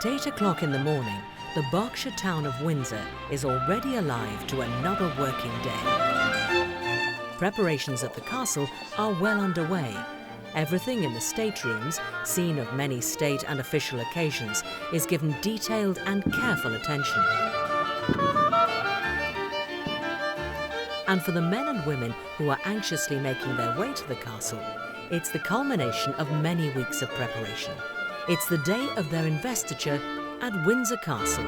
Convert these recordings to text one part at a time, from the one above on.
At 8 o'clock in the morning, the Berkshire town of Windsor is already alive to another working day. Preparations at the castle are well underway. Everything in the staterooms, scene of many state and official occasions, is given detailed and careful attention. And for the men and women who are anxiously making their way to the castle, it's the culmination of many weeks of preparation. It's the day of their investiture at Windsor Castle.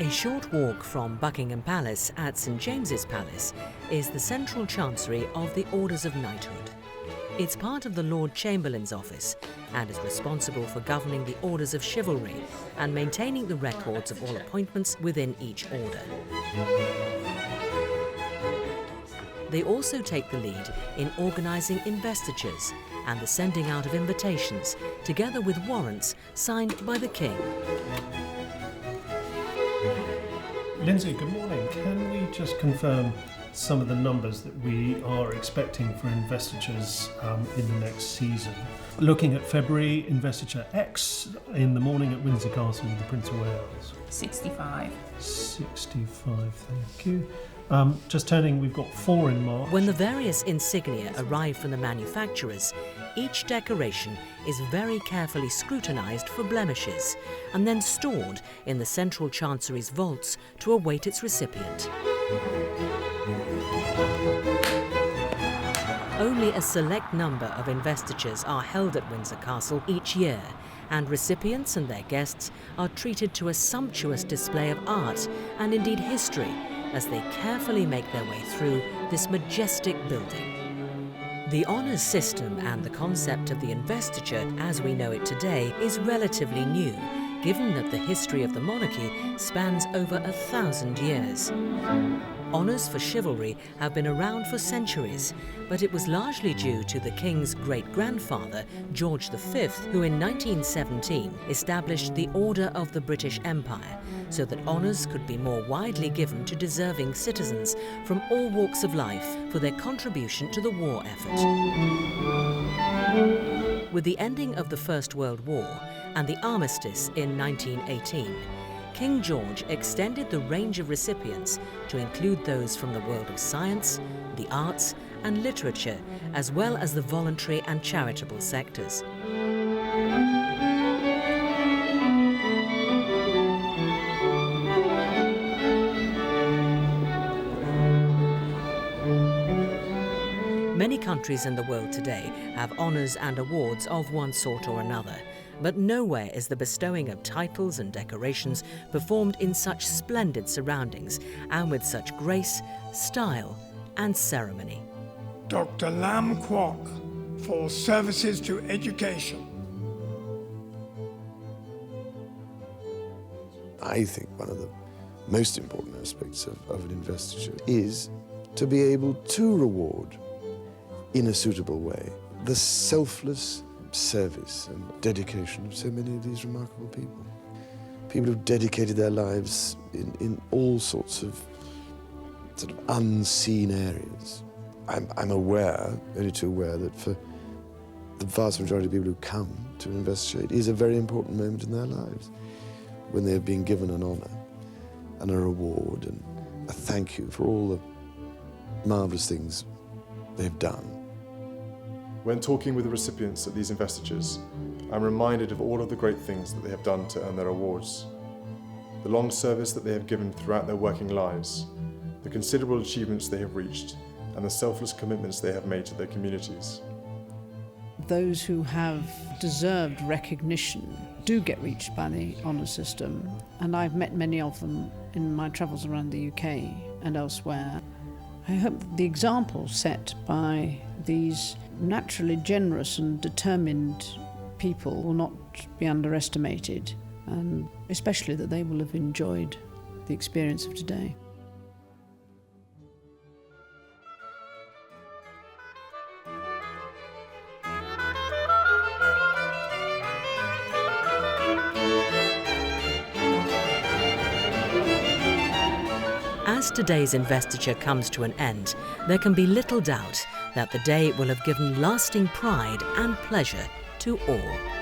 A short walk from Buckingham Palace at St James's Palace is the central chancery of the Orders of Knighthood. It's part of the Lord Chamberlain's office and is responsible for governing the orders of chivalry and maintaining the records of all appointments within each order. They also take the lead in organising investitures and the sending out of invitations, together with warrants signed by the King. Lindsay, good morning. Can we just confirm some of the numbers that we are expecting for investitures in the next season? Looking at February, Investiture X in the morning at Windsor Castle with the Prince of Wales. 65. 65, thank you. Just turning, we've got 4 in March. When the various insignia arrive from the manufacturers, each decoration is very carefully scrutinised for blemishes and then stored in the central chancery's vaults to await its recipient. Only a select number of investitures are held at Windsor Castle each year, and recipients and their guests are treated to a sumptuous display of art and indeed history as they carefully make their way through this majestic building. The honours system and the concept of the investiture as we know it today is relatively new, given that the history of the monarchy spans over 1,000 years. Honours for chivalry have been around for centuries, but it was largely due to the King's great-grandfather, George V, who in 1917 established the Order of the British Empire, so that honours could be more widely given to deserving citizens from all walks of life for their contribution to the war effort. With the ending of the First World War and the armistice in 1918, King George extended the range of recipients to include those from the world of science, the arts and literature, as well as the voluntary and charitable sectors. Many countries in the world today have honours and awards of one sort or another, but nowhere is the bestowing of titles and decorations performed in such splendid surroundings and with such grace, style and ceremony. Dr. Lam Kwok for services to education. I think one of the most important aspects of an investiture is to be able to reward in a suitable way the selfless service and dedication of so many of these remarkable people. People who've dedicated their lives in all sorts of sort of unseen areas. I'm aware, only too aware, that for the vast majority of people who come to an investiture, it is a very important moment in their lives when they've been given an honour and a reward and a thank you for all the marvellous things they've done. When talking with the recipients at these investitures, I'm reminded of all of the great things that they have done to earn their awards, the long service that they have given throughout their working lives, the considerable achievements they have reached, and the selfless commitments they have made to their communities. Those who have deserved recognition do get reached by the honour system, and I've met many of them in my travels around the UK and elsewhere. I hope that the example set by these naturally generous and determined people will not be underestimated, and especially that they will have enjoyed the experience of today. as today's investiture comes to an end, there can be little doubt that the day will have given lasting pride and pleasure to all.